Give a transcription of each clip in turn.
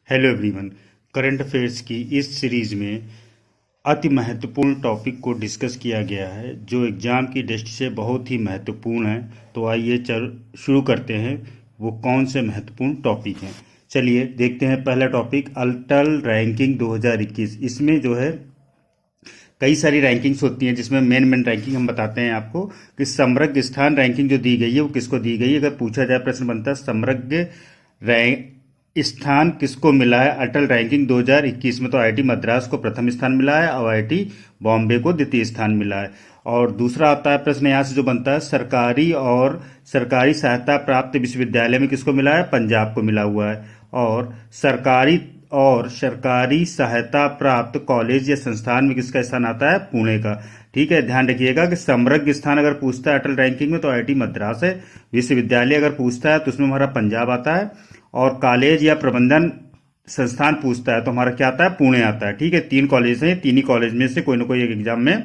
Hello everyone. Current affairs की इस series में अति महत्वपूर्ण टॉपिक को डिस्कस किया गया है जो एग्जाम की दृष्टि से बहुत ही महत्वपूर्ण है। तो आइए शुरू करते हैं। वो कौन से महत्वपूर्ण टॉपिक हैं, चलिए देखते हैं। पहला टॉपिक अटल रैंकिंग 2021। इसमें जो है कई सारी रैंकिंग्स होती हैं, जिसमें मेन रैंकिंग हम बताते हैं आपको कि समग्र स्थान रैंकिंग जो दी गई है वो किसको दी गई है। अगर पूछा जाए, प्रश्न बनता है समग्र स्थान किसको मिला है अटल रैंकिंग 2021 में, तो आईआईटी मद्रास को प्रथम स्थान मिला है और आईआईटी बॉम्बे को द्वितीय स्थान मिला है। और दूसरा आता है प्रश्न यहाँ से जो बनता है, सरकारी और सरकारी सहायता प्राप्त विश्वविद्यालय में किसको मिला है, पंजाब को मिला हुआ है। और सरकारी सहायता प्राप्त कॉलेज या संस्थान में किसका स्थान आता है, पुणे का। ठीक है, ध्यान रखिएगा कि समग्र स्थान अगर पूछता है अटल रैंकिंग में तो आईआईटी मद्रास है। विश्वविद्यालय अगर पूछता है तो उसमें हमारा पंजाब आता है। और कॉलेज या प्रबंधन संस्थान पूछता है तो हमारा क्या आता है, पुणे आता है। ठीक है, 3 कॉलेज हैं, 3 ही कॉलेज में से कोई ना कोई एक एग्जाम में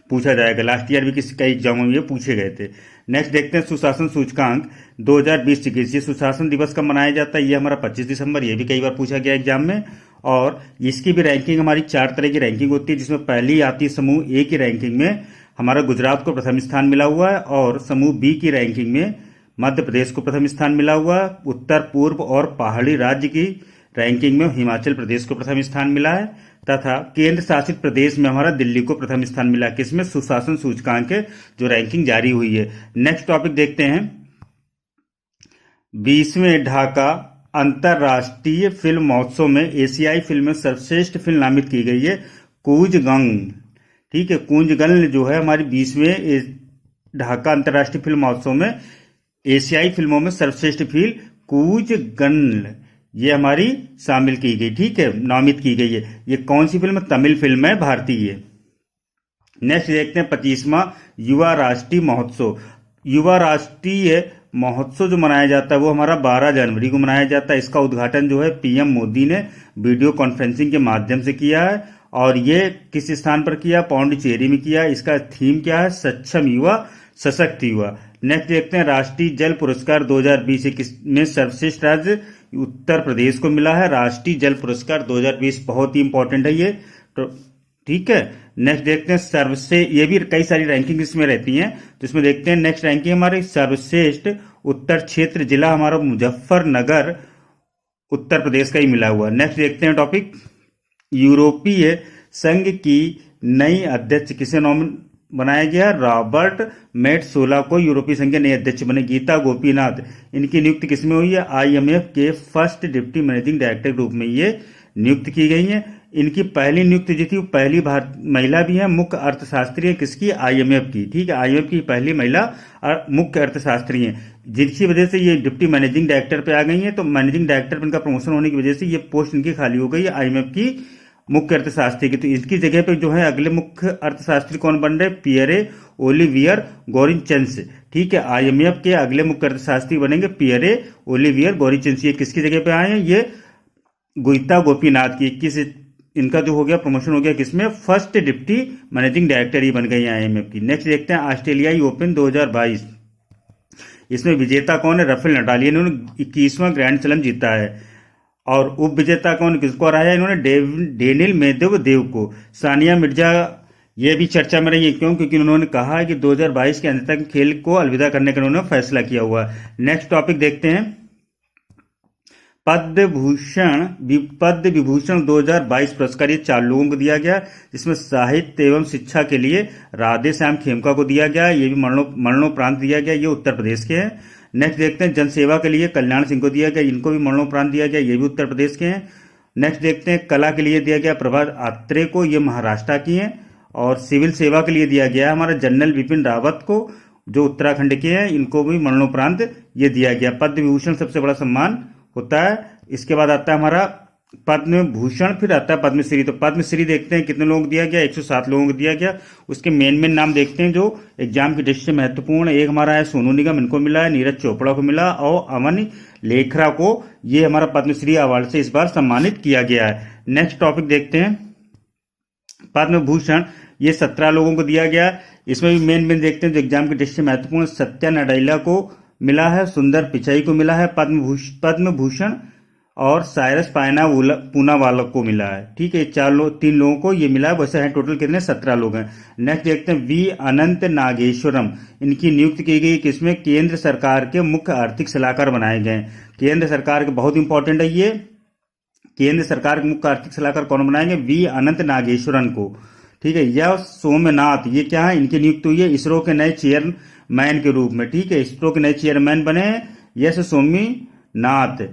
पूछा जाएगा। लास्ट ईयर भी किसी कई एग्जामों में ये पूछे गए थे। नेक्स्ट देखते हैं सुशासन सूचकांक 2020-21। ये सुशासन दिवस कब मनाया जाता है, ये हमारा 25 दिसंबर। ये भी कई बार पूछा गया एग्जाम में। और इसकी भी रैंकिंग हमारी 4 तरह की रैंकिंग होती है, जिसमें पहली आती है समूह ए की रैंकिंग में हमारा गुजरात को प्रथम स्थान मिला हुआ है। और समूह बी की रैंकिंग में मध्य प्रदेश को प्रथम स्थान मिला हुआ है। उत्तर पूर्व और पहाड़ी राज्य की रैंकिंग में हिमाचल प्रदेश को प्रथम स्थान मिला है। तथा केंद्र शासित प्रदेश में हमारा दिल्ली को प्रथम स्थान मिला, किसमें, सुशासन सूचकांक जो रैंकिंग जारी हुई है। नेक्स्ट टॉपिक देखते हैं। 20वें ढाका अंतर्राष्ट्रीय फिल्म महोत्सव में एशियाई फिल्म में सर्वश्रेष्ठ फिल्म नामित की गई है कूंजगंग। ठीक है, कूंजगंग जो है हमारी 20वें ढाका अंतर्राष्ट्रीय फिल्म महोत्सव में एशियाई फिल्मों में सर्वश्रेष्ठ फिल्म कूंजगंग ये हमारी शामिल की गई। ठीक है, नामित की गई है। ये कौन सी फिल्म, तमिल फिल्म है, भारतीय। नेक्स्ट देखते हैं 25वां युवा राष्ट्रीय महोत्सव। युवा राष्ट्रीय महोत्सव जो मनाया जाता है वो हमारा 12 जनवरी को मनाया जाता है। इसका उद्घाटन जो है पीएम मोदी ने वीडियो कॉन्फ्रेंसिंग के माध्यम से किया है। और ये किस स्थान पर किया, पौंडीचेरी में किया। इसका थीम क्या है, सक्षम युवा सशक्त युवा। नेक्स्ट देखते हैं राष्ट्रीय जल पुरस्कार 2020 में सर्वश्रेष्ठ राज्य उत्तर प्रदेश को मिला है। राष्ट्रीय जल पुरस्कार 2020 बहुत ही इंपॉर्टेंट है ये, तो ठीक है। नेक्स्ट देखते हैं ये भी कई सारी रैंकिंग इसमें रहती हैं, तो इसमें देखते हैं नेक्स्ट रैंकिंग हमारे सर्वश्रेष्ठ उत्तर क्षेत्र जिला हमारा मुजफ्फरनगर उत्तर प्रदेश का ही मिला हुआ। नेक्स्ट देखते हैं टॉपिक, यूरोपीय संघ की नई अध्यक्ष किसे बनाया गया, रॉबर्ट मेट्सोला को यूरोपीय संघ के नए अध्यक्ष बने। गीता गोपीनाथ, इनकी नियुक्ति किसमें हुई है, आईएमएफ के फर्स्ट डिप्टी मैनेजिंग डायरेक्टर के रूप में ये नियुक्त की गई है। इनकी पहली नियुक्ति जो थी वो पहली महिला भी है मुख्य अर्थशास्त्री है, किसकी, आईएमएफ की। ठीक है, आईएमएफ की पहली महिला मुख्य अर्थशास्त्री है, जिसकी वजह से ये डिप्टी मैनेजिंग डायरेक्टर पे आ गई है। तो मैनेजिंग डायरेक्टर पर इनका प्रमोशन होने की वजह से ये पोस्ट इनकी खाली हो गई है आईएमएफ की मुख्य अर्थशास्त्री की। तो इसकी जगह पे जो है अगले मुख्य अर्थशास्त्री कौन बन रहे, पियरे ओलिवियर गॉरिंचेंस। ठीक है, आईएमएफ के अगले मुख्य अर्थशास्त्री बनेंगे पियरे ओलिवियर गॉरिंचेंस। ये किसकी जगह पे आए हैं, ये गीता गोपीनाथ की। इनका जो हो गया प्रमोशन हो गया किसमें, फर्स्ट डिप्टी मैनेजिंग डायरेक्टर ही बन गई है आईएमएफ की। नेक्स्ट देखते हैं ऑस्ट्रेलियाई ओपन 2022। इसमें विजेता कौन है, राफेल नडाल, इन्होंने 21वां ग्रैंड स्लैम जीता है। और उप विजेता कौन, किसको हराया इन्होंने, डेनिल मेदवेदेव को। सानिया मिर्जा ये भी चर्चा में रही है, क्यों, क्योंकि उन्होंने कहा है कि 2022 के अंत तक खेल को अलविदा करने का उन्होंने फैसला किया हुआ। नेक्स्ट टॉपिक देखते हैं, पद्म विभूषण 2022 पुरस्कार ये 4 लोगों को दिया गया, जिसमें साहित्य एवं शिक्षा के लिए राधे श्याम खेमका को दिया गया। ये भी मरणोपरांत दिया गया, ये उत्तर प्रदेश के हैं। नेक्स्ट देखते हैं जनसेवा के लिए कल्याण सिंह को दिया गया, इनको भी मरणोपरांत दिया गया, ये भी उत्तर प्रदेश के हैं। नेक्स्ट देखते हैं कला के लिए दिया गया प्रभात आत्रे को, ये महाराष्ट्र की हैं। और सिविल सेवा के लिए दिया गया हमारा जनरल बिपिन रावत को, जो उत्तराखंड के हैं, इनको भी मरणोपरांत ये दिया गया। पद्म विभूषण सबसे बड़ा सम्मान होता है। इसके बाद आता है हमारा पद्म भूषण, फिर आता है पद्मश्री। तो पद्मश्री देखते हैं कितने लोगों को दिया गया, 107 लोगों को दिया गया। उसके मेन नाम देखते हैं जो एग्जाम की दृष्टि से महत्वपूर्ण है। एक हमारा है सोनू निगम, इनको मिला है। नीरज चोपड़ा को मिला और अमन लेखरा को ये हमारा पद्मश्री अवार्ड से इस बार सम्मानित किया गया है। नेक्स्ट टॉपिक देखते हैं, पद्म भूषण ये 17 लोगों को दिया गया। इसमें भी मेन देखते हैं जो एग्जाम की दृष्टि से महत्वपूर्ण, सत्या नडेला को मिला है, सुंदर पिचाई को मिला है पद्म भूषण। और साइरस पायना पूना वालों को मिला है। ठीक है, 3 लोगों को ये मिला है। वैसे हैं टोटल कितने, 17 लोग हैं। नेक्स्ट देखते हैं वी अनंत नागेश्वरम, इनकी नियुक्ति की गई किसमें, केंद्र सरकार के मुख्य आर्थिक सलाहकार बनाए गए। केंद्र सरकार के बहुत इंपॉर्टेंट है ये, केंद्र सरकार के मुख्य आर्थिक सलाहकार कौन बनाएंगे, वी अनंत नागेश्वरन को। ठीक है, यह सोमनाथ, ये क्या है, इनकी नियुक्ति हुई है इसरो के नए चेयरमैन के रूप में। ठीक है, इसरो के नए चेयरमैन बने यश सोमनाथ।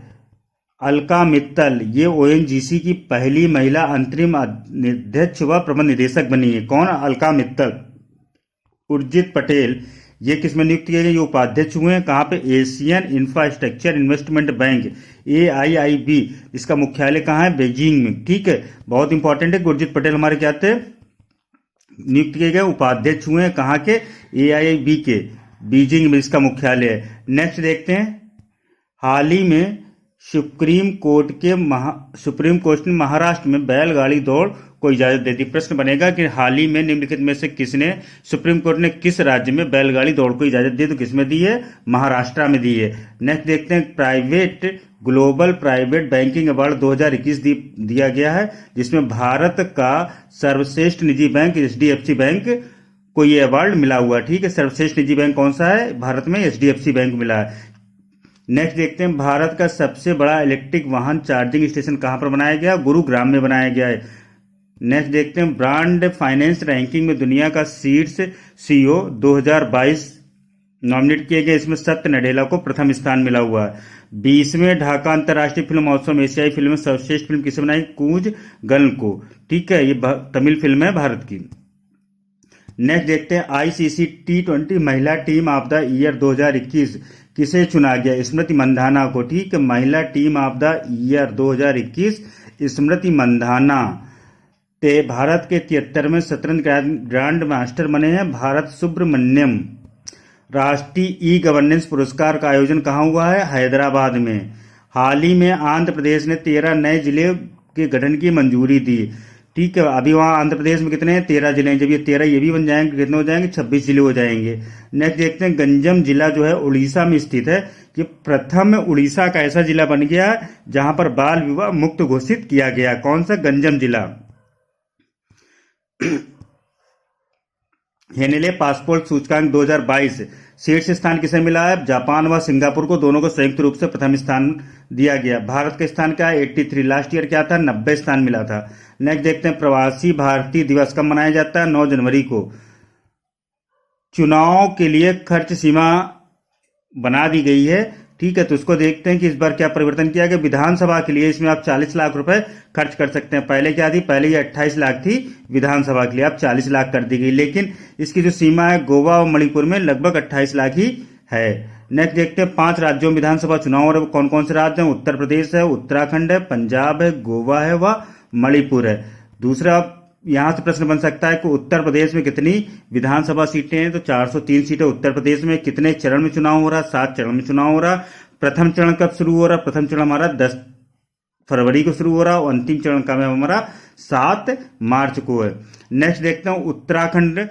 अलका मित्तल, ये ओएनजीसी की पहली महिला अंतरिम अध्यक्ष व प्रबंध निदेशक बनी है। कौन, अलका मित्तल। उर्जित पटेल, ये किसमें नियुक्त किए गए, ये उपाध्यक्ष हुए हैं। कहाँ पे, Asian infrastructure investment bank AIIB, इसका मुख्यालय कहाँ है, बीजिंग में। ठीक है, बहुत इंपॉर्टेंट है। उर्जित पटेल हमारे क्या थे, नियुक्त किए गए, उपाध्यक्ष हुए हैं कहाँ के, AIIB के, बीजिंग में इसका मुख्यालय है। नेक्स्ट देखते हैं, हाल ही में सुप्रीम कोर्ट ने महाराष्ट्र में बैलगाड़ी दौड़ को इजाजत दे दी। प्रश्न बनेगा कि हाल ही में निम्नलिखित में से किसने, सुप्रीम कोर्ट ने किस राज्य में बैलगाड़ी दौड़ को इजाजत दी, तो किसमें दी है, महाराष्ट्र में दी है। नेक्स्ट देखते हैं, ग्लोबल प्राइवेट बैंकिंग अवार्ड 2021 दिया गया है, जिसमें भारत का सर्वश्रेष्ठ निजी बैंक HDFC बैंक को ये अवार्ड मिला हुआ है। ठीक है, सर्वश्रेष्ठ निजी बैंक कौन सा है, भारत में HDFC बैंक मिला है। नेक्स्ट देखते हैं, भारत का सबसे बड़ा इलेक्ट्रिक वाहन चार्जिंग स्टेशन कहां पर बनाया गया, गुरुग्राम में बनाया गया है। नेक्स्ट देखते हैं, ब्रांड फाइनेंस रैंकिंग में दुनिया का शीर्ष CEO 2022 नॉमिनेट किए गए, इसमें सत्य नडेला को प्रथम स्थान मिला हुआ है। 20वें ढाका अंतर्राष्ट्रीय फिल्म महोत्सव में एशियाई फिल्म में सर्वश्रेष्ठ फिल्म किसे बनाई, कूंज गन को। ठीक है, ये तमिल फिल्म है भारत की। नेक्स्ट देखते हैं, ICC T20 महिला टीम ऑफ द ईयर 2021 किसे चुना गया, स्मृति मंधाना को। ठीक है, महिला team of the year 2021 Smriti Mandhana. Bharat के 73वें शतरंज ग्रैंड मास्टर बने हैं भारत सुब्रमण्यम। राष्ट्रीय ई गवर्नेंस पुरस्कार का आयोजन कहाँ हुआ है, हैदराबाद में। हाल ही में आंध्र प्रदेश ने 13 नए जिले के गठन की मंजूरी दी। ठीक है, अभी वहाँ आंध्र प्रदेश में कितने हैं, 13 जिले हैं। जब ये 13 ये भी बन जाएंगे, कितने हो जाएंगे, 26 जिले हो जाएंगे। नेक्स्ट देखते हैं, गंजम जिला जो है उड़ीसा में स्थित है। कि प्रथम उड़ीसा का ऐसा जिला बन गया जहां पर बाल विवाह मुक्त घोषित किया गया। कौन सा, गंजम जिला। हेनेले पासपोर्ट सूचकांक 2022 शीर्ष स्थान किसे मिला है, जापान व सिंगापुर को, दोनों को संयुक्त रूप से प्रथम स्थान दिया गया। भारत का स्थान क्या है, 83। लास्ट ईयर क्या था, 90 स्थान मिला था। नेक्स्ट देखते हैं, प्रवासी भारतीय दिवस कब मनाया जाता है, 9 जनवरी को। चुनाव के लिए खर्च सीमा बना दी गई है। ठीक है, तो उसको देखते हैं कि इस बार क्या परिवर्तन किया गया। विधानसभा के लिए इसमें आप 40 लाख रुपए खर्च कर सकते हैं। पहले क्या थी, पहले ये 28 लाख थी विधानसभा के लिए, अब 40 लाख कर दी गई। लेकिन इसकी जो सीमा है गोवा और मणिपुर में लगभग 28 लाख ही है। नेक्स्ट देखते हैं, 5 राज्यों में विधानसभा चुनाव और कौन कौन से राज्य हैं, उत्तर प्रदेश है, उत्तराखंड है, पंजाब है, गोवा है व मणिपुर है। दूसरा यहां से प्रश्न बन सकता है कि उत्तर प्रदेश में कितनी विधानसभा सीटें हैं, तो 403 सीटें उत्तर प्रदेश में। कितने चरण में चुनाव हो रहा, 7 चरण में चुनाव हो रहा। प्रथम चरण कब शुरू हो रहा, प्रथम चरण हमारा 10 फरवरी को शुरू हो रहा और अंतिम चरण का हमारा 7 मार्च को है। नेक्स्ट देखते हैं, उत्तराखंड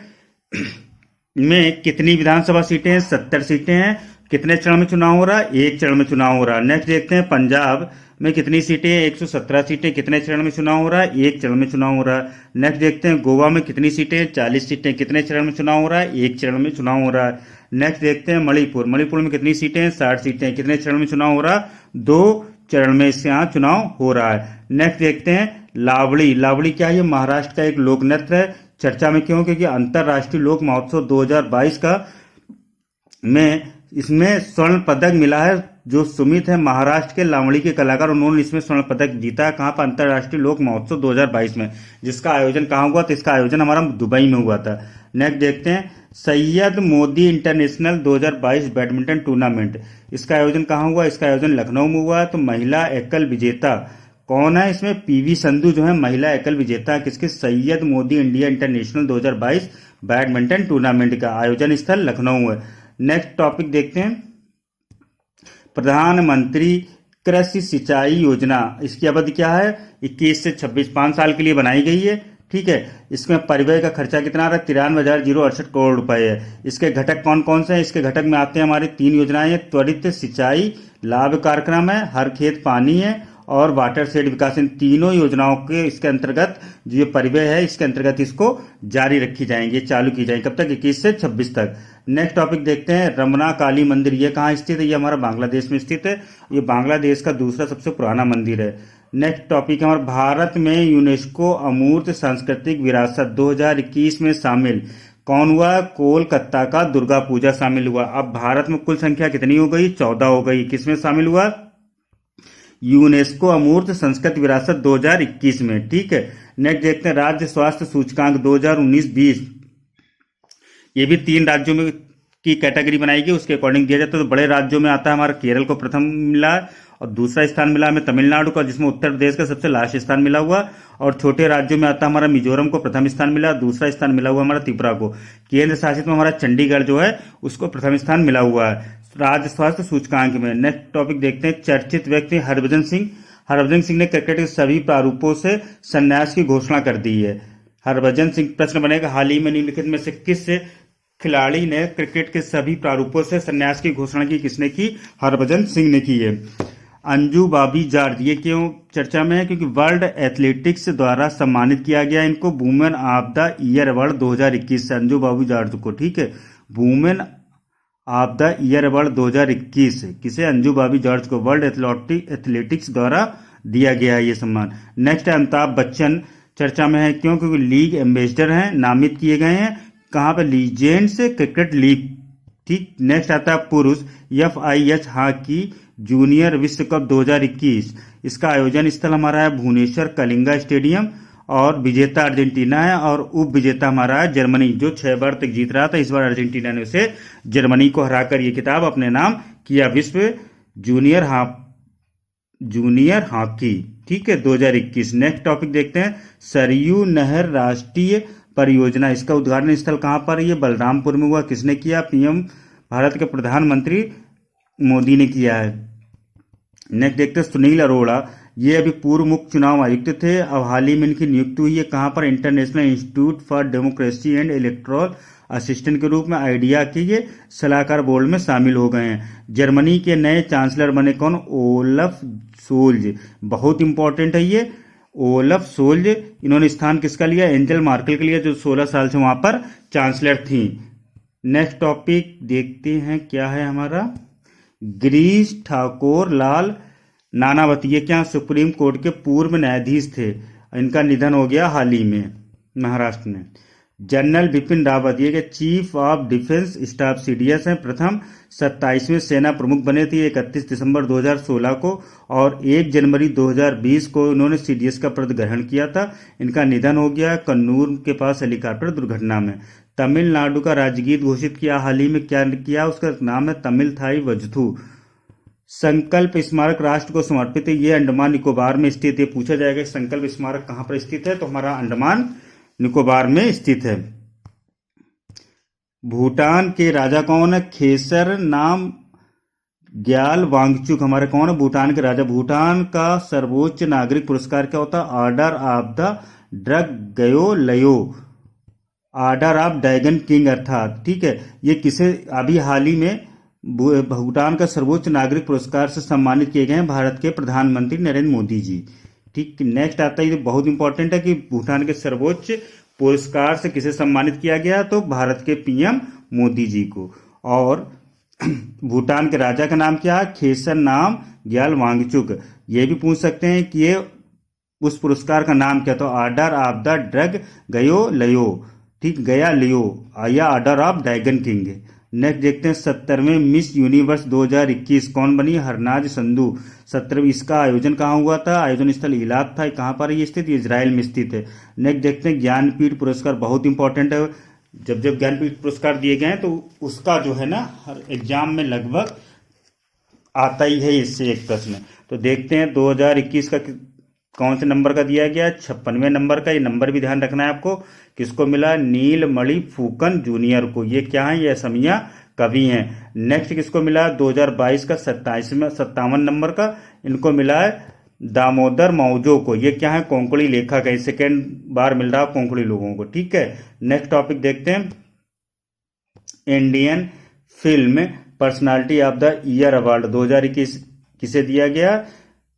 में कितनी विधानसभा सीटें हैं, 70 सीटें हैं। कितने चरण में चुनाव हो रहा, 1 चरण में चुनाव हो रहा। नेक्स्ट देखते हैं, पंजाब में कितनी सीटें हैं, 117 सीटें। कितने चरण में चुनाव हो रहा है, 1 चरण में चुनाव हो रहा है। नेक्स्ट देखते हैं, गोवा में कितनी सीटें हैं, 40 सीटें। कितने चरण में चुनाव हो रहा है, 1 चरण में चुनाव हो रहा है। नेक्स्ट देखते हैं, मणिपुर में कितनी सीटें हैं, 60 सीटें। कितने चरण में चुनाव हो रहा है, 2 चरण में इससे यहाँ चुनाव हो रहा है। नेक्स्ट देखते हैं, लावड़ी क्या है, महाराष्ट्र का एक लोक नृत्य है। चर्चा में क्यों, क्योंकि अंतरराष्ट्रीय लोक महोत्सव 2022 का में इसमें स्वर्ण पदक मिला है। जो सुमित है महाराष्ट्र के लावड़ी के कलाकार, उन्होंने इसमें स्वर्ण पदक जीता। कहाँ पर, अंतरराष्ट्रीय लोक महोत्सव 2022 में, जिसका आयोजन कहाँ हुआ, तो इसका आयोजन हमारा दुबई में हुआ था। नेक्स्ट देखते हैं, Syed Modi international 2022 badminton tournament, इसका आयोजन कहाँ हुआ, इसका आयोजन लखनऊ में हुआ। तो महिला एकल विजेता कौन है, इसमें PV संधू जो है महिला एकल विजेता किसके, Syed Modi India international 2022 badminton tournament का आयोजन स्थल लखनऊ है। नेक्स्ट टॉपिक देखते हैं, प्रधानमंत्री कृषि सिंचाई योजना, इसकी अवधि क्या है, 21 से 26, 5 साल के लिए बनाई गई है। ठीक है, इसमें परिव्यय का खर्चा कितना आ रहा है, 93,068 करोड़ रुपए है। इसके घटक कौन कौन से हैं, इसके घटक में आते हैं हमारे 3 योजनाएं हैं। त्वरित सिंचाई लाभ कार्यक्रम है, हर खेत पानी है, और वाटर शेड विकास, इन तीनों योजनाओं के इसके अंतर्गत जो ये परिव्यय है इसके अंतर्गत इसको जारी रखी जाएंगी, चालू की जाएंगी। कब तक? 21 से 26 तक। नेक्स्ट टॉपिक देखते हैं, रमना काली मंदिर, ये कहाँ स्थित है? ये हमारा बांग्लादेश में स्थित है। ये बांग्लादेश का दूसरा सबसे पुराना मंदिर है। नेक्स्ट टॉपिक हमारा, भारत में यूनेस्को अमूर्त सांस्कृतिक विरासत 2021 में शामिल कौन हुआ? कोलकाता का दुर्गा पूजा शामिल हुआ। अब भारत में कुल संख्या कितनी हो गई? 14 हो गई। किसमें शामिल हुआ? यूनेस्को अमूर्त संस्कृति विरासत 2021 में। ठीक है, नेक्स्ट देखते हैं, राज्य स्वास्थ्य सूचकांक 2019-20। ये भी 3 राज्यों में की कैटेगरी बनाई गई, उसके अकॉर्डिंग दिया जाता है। तो बड़े राज्यों में आता है हमारा केरल को प्रथम मिला और दूसरा स्थान मिला हमें तमिलनाडु का, जिसमें उत्तर प्रदेश का सबसे लास्ट स्थान मिला हुआ। और छोटे राज्यों में आता हमारा मिजोरम को प्रथम स्थान मिला, दूसरा स्थान मिला हुआ हमारा त्रिपुरा को। केंद्र शासित में हमारा चंडीगढ़ जो है उसको प्रथम स्थान मिला हुआ है राज्य स्वास्थ्य सूचकांक में। नेक्स्ट टॉपिक देखते हैं, चर्चित व्यक्ति हरभजन सिंह। हरभजन सिंह ने क्रिकेट के सभी प्रारूपों से संन्यास की घोषणा कर दी है। हरभजन सिंह, प्रश्न बनेगा, हाल ही में निम्नलिखित में से किस खिलाड़ी ने क्रिकेट के सभी प्रारूपों से संन्यास की घोषणा की? किसने की? हरभजन सिंह ने की है। अंजू बॉबी जॉर्ज, ये क्यों चर्चा में है? क्योंकि वर्ल्ड एथलेटिक्स द्वारा सम्मानित किया गया इनको women of the year award 2021 से, अंजू बॉबी जॉर्ज को। ठीक है, women of the year award 2021 किसे? अंजू बॉबी जॉर्ज को वर्ल्ड एथलेटिक्स द्वारा दिया गया है ये सम्मान। नेक्स्ट है, अमिताभ बच्चन चर्चा में है, क्यों? क्योंकि लीग एम्बेसडर हैं, नामित किए गए हैं। कहां पर? Legends cricket league. ठीक, नेक्स्ट आता है पुरुष FIH हॉकी जूनियर विश्व कप 2021। इसका आयोजन स्थल हमारा है भुवनेश्वर कलिंगा स्टेडियम और विजेता अर्जेंटीना है और उप विजेता हमारा है जर्मनी, जो 6 बार तक जीत रहा था। इस बार अर्जेंटीना ने उसे जर्मनी को हराकर ये खिताब अपने नाम किया, विश्व जूनियर हॉकी। ठीक है, 2021। नेक्स्ट टॉपिक देखते हैं, सरयू नहर राष्ट्रीय परियोजना, इसका उद्घाटन स्थल कहां पर? ये बलरामपुर में हुआ। किसने किया? PM भारत के प्रधानमंत्री मोदी ने किया है। नेक्स्ट देखते हैं, सुनील अरोड़ा, ये अभी पूर्व मुख्य चुनाव आयुक्त थे, अब हाल ही में इनकी नियुक्ति हुई है। कहां पर? International institute for democracy and electoral assistant के रूप में आइडिया के ये सलाहकार बोर्ड में शामिल हो गए हैं। जर्मनी के नए चांसलर बने कौन? ओलफ सोल्ज, बहुत इंपॉर्टेंट है ये ओलफ सोल्ज। इन्होंने स्थान किसका लिया? एंजल मार्केल के लिए, जो 16 साल से वहां पर चांसलर थी। नेक्स्ट टॉपिक देखते हैं, क्या है हमारा? गिरीश ठाकुर लाल नानावती, ये क्या? सुप्रीम कोर्ट के पूर्व न्यायाधीश थे, इनका निधन हो गया हाल ही में महाराष्ट्र में। जनरल बिपिन रावत, ये के chief of defence staff CDS हैं, प्रथम 27वें सेना प्रमुख बने थे 31 दिसंबर 2016 को और 1 जनवरी 2020 को उन्होंने CDS का पद ग्रहण किया था। इनका निधन हो गया कन्नूर के पास हेलीकॉप्टर दुर्घटना में। तमिलनाडु का राज्यगीत घोषित किया हाल ही में, क्या किया? उसका नाम है तमिल थाई वजथू। संकल्प स्मारक राष्ट्र को समर्पित है, ये अंडमान निकोबार में स्थित है। पूछा जाएगा संकल्प स्मारक कहां पर स्थित है, तो हमारा अंडमान निकोबार में स्थित है। भूटान के राजा कौन है? खेसर नाम ग्याल वांगचुक हमारे कौन है? भूटान के राजा। भूटान का सर्वोच्च नागरिक पुरस्कार क्या होता है? ऑर्डर ऑफ द ड्रग गयो लयो, ऑर्डर ऑफ ड्रैगन किंग अर्थात। ठीक है, ये किसे अभी हाल ही में भूटान का सर्वोच्च नागरिक पुरस्कार से सम्मानित किए गए हैं? भारत के प्रधानमंत्री नरेंद्र मोदी जी। ठीक, नेक्स्ट आता है, ये बहुत इंपॉर्टेंट है कि भूटान के सर्वोच्च पुरस्कार से किसे सम्मानित किया गया? तो भारत के PM मोदी जी को। और भूटान के राजा का नाम क्या है? खेसर नाम ग्याल वांगचुक। ये भी पूछ सकते हैं कि ये उस पुरस्कार का नाम क्या? तो ऑर्डर ऑफ द ड्रग गयो लयो, ठीक, गया लियो, या order of dragon king. Next देखते हैं, 17वें मिस यूनिवर्स 2021 कौन बनी? हरनाज संधू। 17वें, इसका आयोजन कहाँ हुआ था? आयोजन स्थल इलाक था। कहाँ पर ये स्थित? इजराइल में स्थित है। नेक्स्ट देखते हैं, ज्ञानपीठ पुरस्कार बहुत इंपॉर्टेंट है। जब जब ज्ञानपीठ पुरस्कार दिए गए हैं तो उसका जो है ना हर एग्जाम में लगभग आता ही है इससे एक प्रश्न। तो देखते हैं 2021 का कौन से नंबर का दिया गया? 56वें नंबर का। ये नंबर भी ध्यान रखना है आपको। किसको मिला? नीलमणि फूकन जूनियर को। ये क्या है? ये असमिया कवि हैं। नेक्स्ट किसको मिला? 2022 का 57 नंबर का इनको मिला है दामोदर मौजो को। ये क्या है? कोंकणी लेखक है। सेकेंड बार मिल रहा है कोंकणी लोगों को। ठीक है, नेक्स्ट टॉपिक देखते हैं, Indian film personality of the year award 2021 किसे दिया गया?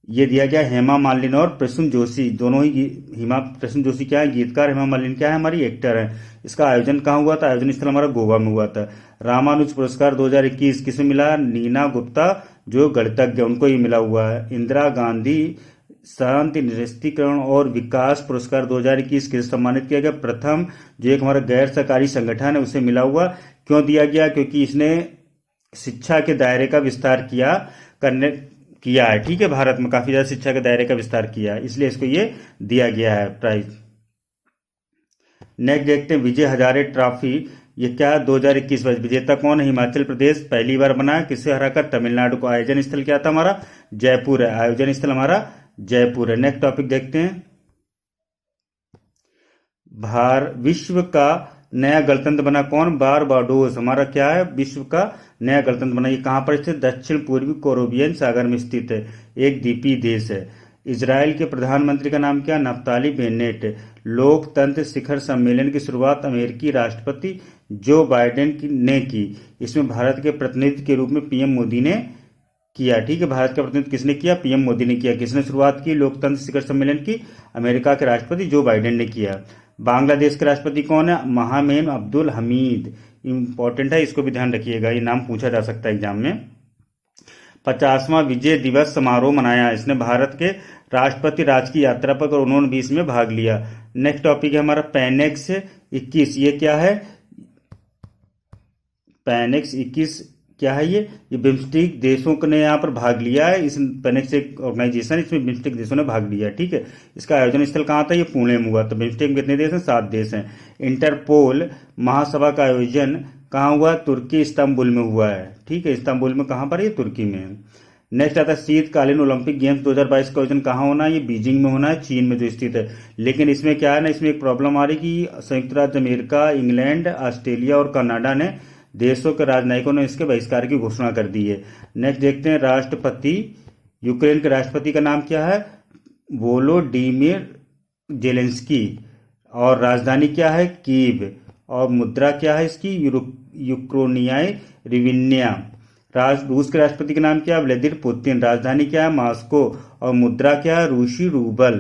ये दिया गया हेमा मालिनी और प्रसून जोशी, दोनों ही हिमा प्रसून जोशी क्या है गीतकार, हेमा मालिनी क्या है हमारी एक्टर है। इसका आयोजन कहाँ हुआ था, आयोजन स्थल हमारा गोवा में हुआ था। रामानुज पुरस्कार 2021 किसे मिला, नीना गुप्ता जो गणितज्ञ उनको ही मिला हुआ है। इंदिरा गांधी शांति निरस्तीकरण और विकास पुरस्कार 2021 किसे सम्मानित किया गया, प्रथम जो एक हमारा गैर सरकारी संगठन है उसे मिला हुआ। क्यों दिया गया, क्योंकि इसने शिक्षा के दायरे का विस्तार किया है, ठीक है, भारत में काफी ज्यादा शिक्षा के दायरे का विस्तार किया है, इसलिए इसको ये दिया गया है प्राइज। नेक्स्ट देखते हैं विजय हजारे ट्रॉफी, ये क्या 2021 विजेता कौन है, हिमाचल प्रदेश पहली बार बना है, किसे हराकर, तमिलनाडु को। आयोजन स्थल क्या था हमारा, जयपुर है, आयोजन स्थल हमारा जयपुर है। नेक्स्ट टॉपिक देखते हैं विश्व का नया गणतंत्र बना कौन, बारबाडोस हमारा क्या है विश्व का नया गणतंत्र बना। ये कहां पर स्थित, दक्षिण पूर्वी कैरिबियन सागर में स्थित है, एक द्वीपीय देश है। इजराइल के प्रधानमंत्री का नाम क्या, नफ्ताली बेनेट। लोकतंत्र शिखर सम्मेलन की शुरुआत अमेरिकी राष्ट्रपति जो बाइडेन ने की, इसमें भारत के प्रतिनिधि के रूप में पीएम मोदी ने किया, ठीक है, भारत का प्रतिनिधित्व किसने किया, पीएम मोदी ने किया। किसने शुरुआत की लोकतंत्र शिखर सम्मेलन की, अमेरिका के राष्ट्रपति जो बाइडेन ने किया। बांग्लादेश के राष्ट्रपति कौन है, महामहिम अब्दुल हमीद, इंपॉर्टेंट है, इसको भी ध्यान रखिएगा, ये नाम पूछा जा सकता है एग्जाम में। 50वां विजय दिवस समारोह मनाया, इसने भारत के राष्ट्रपति राज की यात्रा पर और उन्होंने भी इसमें भाग लिया। नेक्स्ट टॉपिक है हमारा पैनेक्स 21, ये क्या है, पैनेक्स 21 क्या है, ये बिम्स्टेक देशों ने यहाँ पर भाग लिया है, इस पैनेक्स एक ऑर्गेनाइजेशन, इसमें बिम्स्टेक देशों ने भाग लिया है, ठीक है। इसका आयोजन स्थल कहाँ था, ये पुणे में हुआ। तो बिम्स्टेक में कितने देश हैं, 7 देश हैं। इंटरपोल महासभा का आयोजन कहाँ हुआ, तुर्की इस्तांबुल में हुआ है, ठीक है, इस्तांबुल में, कहाँ पर, ये तुर्की में। नेक्स्ट आता है शीतकालीन ओलंपिक गेम्स 2022 का आयोजन कहाँ होना है, ये बीजिंग में होना है, चीन में जो स्थित है। लेकिन इसमें क्या है ना, इसमें एक प्रॉब्लम आ रही कि संयुक्त राज्य अमेरिका, इंग्लैंड, ऑस्ट्रेलिया और कनाडा ने देशों के राजनयिकों ने इसके बहिष्कार की घोषणा कर दी है। नेक्स्ट देखते हैं राष्ट्रपति, यूक्रेन के राष्ट्रपति का नाम क्या है, वोलोडिमिर जेलेंस्की, और राजधानी क्या है, कीव, और मुद्रा क्या है इसकी, यूक्रोनियाई रिविन्या। रूस के राष्ट्रपति का नाम क्या है, व्लादिमीर पुतिन, राजधानी क्या है, मॉस्को, और मुद्रा क्या है, रूसी रूबल।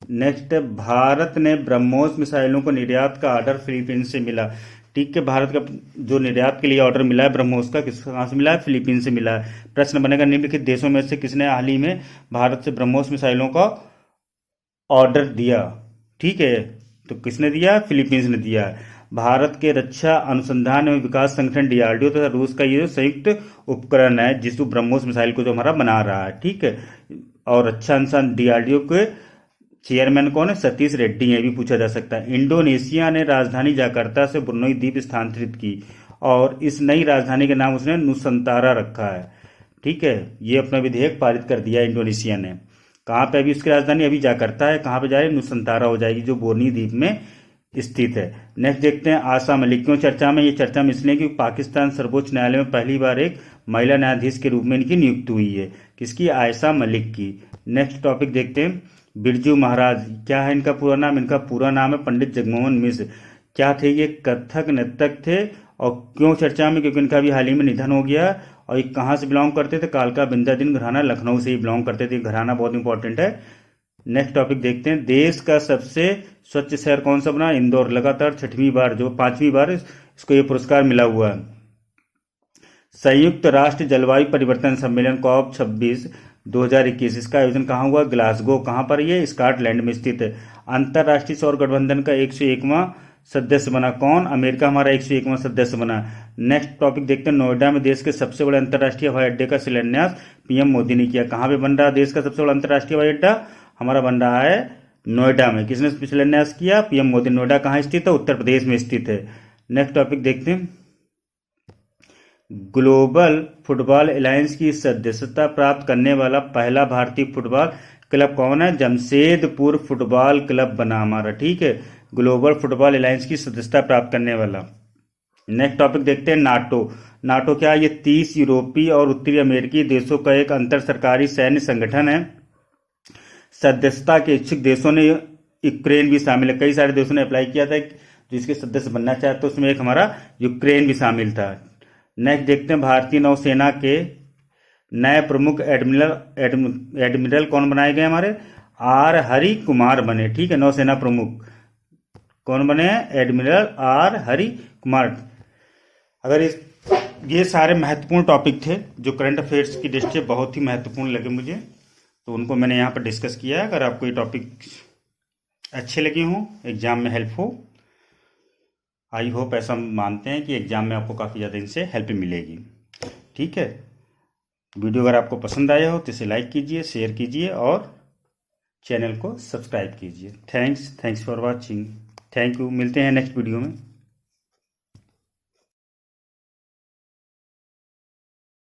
नेक्स्ट, भारत ने ब्रह्मोस मिसाइलों को निर्यात का ऑर्डर फिलीपींस से मिला, ठीक है, भारत का जो निर्यात के लिए ऑर्डर मिला है ब्रह्मोस का, कहाँ से मिला है, फिलीपींस से मिला है। प्रश्न बनेगा निम्नलिखित देशों में से किसने हाल ही में भारत से ब्रह्मोस मिसाइलों का ऑर्डर दिया, ठीक है, तो किसने दिया, फिलीपींस ने दिया है। भारत के रक्षा अनुसंधान एवं विकास संगठन डीआरडीओ तथा रूस का ये जो संयुक्त उपकरण है जिसको ब्रह्मोस मिसाइल को जो हमारा बना रहा है, ठीक है, और रक्षा अनुसंधान डीआरडीओ के चेयरमैन कौन है, सतीश रेड्डी, ये भी पूछा जा सकता है। इंडोनेशिया ने राजधानी जाकार्ता से ब्रुनई द्वीप स्थानांतरित की और इस नई राजधानी के नाम उसने नुसंतारा रखा है, ठीक है, ये अपना विधेयक पारित कर दिया इंडोनेशिया ने। कहाँ पे अभी उसकी राजधानी अभी जाकार्ता है, कहाँ पे जा रही है, नुसंतारा हो जाएगी जो बोर्नी द्वीप में स्थित है। नेक्स्ट देखते हैं आशा मलिक, क्यों चर्चा में, ये चर्चा में इसलिए कि पाकिस्तान सर्वोच्च न्यायालय में पहली बार एक महिला न्यायाधीश के रूप में इनकी नियुक्ति हुई है, किसकी, आयशा मलिक की। नेक्स्ट टॉपिक देखते हैं बिरजू महाराज, क्या है इनका पूरा नाम, इनका पूरा नाम है पंडित जगमोहन मिश्र। क्या थे ये, कथक नर्तक थे, और क्यों चर्चा में, क्योंकि इनका भी हाल ही में निधन हो गया, और ये कहाँ से बिलोंग करते थे, कालका बिंदादिन घराना, लखनऊ से ही बिलोंग करते थे, घराना बहुत इंपॉर्टेंट है। नेक्स्ट टॉपिक देखते हैं देश का सबसे स्वच्छ शहर कौन सा बना, इंदौर, लगातार 6वीं बार, जो 5वीं बार इसको ये पुरस्कार मिला हुआ है। संयुक्त राष्ट्र जलवायु परिवर्तन सम्मेलन COP 26 2021, इसका आयोजन कहाँ हुआ, ग्लासगो, कहाँ पर, ये स्कॉटलैंड में स्थित है। अंतर्राष्ट्रीय सौर गठबंधन का 101वां सदस्य बना कौन, अमेरिका हमारा 101वां सदस्य बना। नेक्स्ट टॉपिक देखते हैं नोएडा में देश के सबसे बड़े अंतर्राष्ट्रीय हवाई अड्डे का शिलान्यास पीएम मोदी ने किया। कहाँ पे बन रहा है देश का सबसे बड़ा अंतर्राष्ट्रीय हवाई अड्डा, हमारा बन रहा है नोएडा में। किसने शिलान्यास किया, पीएम मोदी। नोएडा कहाँ स्थित है, उत्तर प्रदेश में स्थित है। नेक्स्ट टॉपिक देखते हैं ग्लोबल फुटबॉल अलायंस की सदस्यता प्राप्त करने वाला पहला भारतीय फुटबॉल क्लब कौन है, जमशेदपुर फुटबॉल क्लब बना हमारा, ठीक है, ग्लोबल फुटबॉल अलायंस की सदस्यता प्राप्त करने वाला। नेक्स्ट टॉपिक देखते हैं नाटो। नाटो क्या है, ये 30 यूरोपीय और उत्तरी अमेरिकी देशों का एक अंतर सरकारी सैन्य संगठन है। सदस्यता के इच्छुक देशों ने यूक्रेन भी शामिल है, कई सारे देशों ने अप्लाई किया था जिसके सदस्य बनना चाहते, तो उसमें एक हमारा यूक्रेन भी शामिल था। नेक्स्ट देखते हैं भारतीय नौसेना के नए प्रमुख एडमिरल कौन बनाए गए हमारे? आर हरि कुमार बने। ठीक है, नौसेना प्रमुख कौन बने हैं? Admiral R Hari Kumar. अगर ये सारे महत्वपूर्ण टॉपिक थे जो करंट अफेयर्स की दृष्टि से बहुत ही महत्वपूर्ण लगे मुझे, तो उनको मैंने यहाँ पर डिस्कस किया है। अगर आपको ये टॉपिक अच्छे लगे हों, एग्जाम में हेल्प हो, आई होप ऐसा मानते हैं कि एग्जाम में आपको काफ़ी ज़्यादा इनसे हेल्प मिलेगी। ठीक है, वीडियो अगर आपको पसंद आया हो तो इसे लाइक कीजिए, शेयर कीजिए और चैनल को सब्सक्राइब कीजिए। Thanks for watching. Thank you. मिलते हैं नेक्स्ट वीडियो में।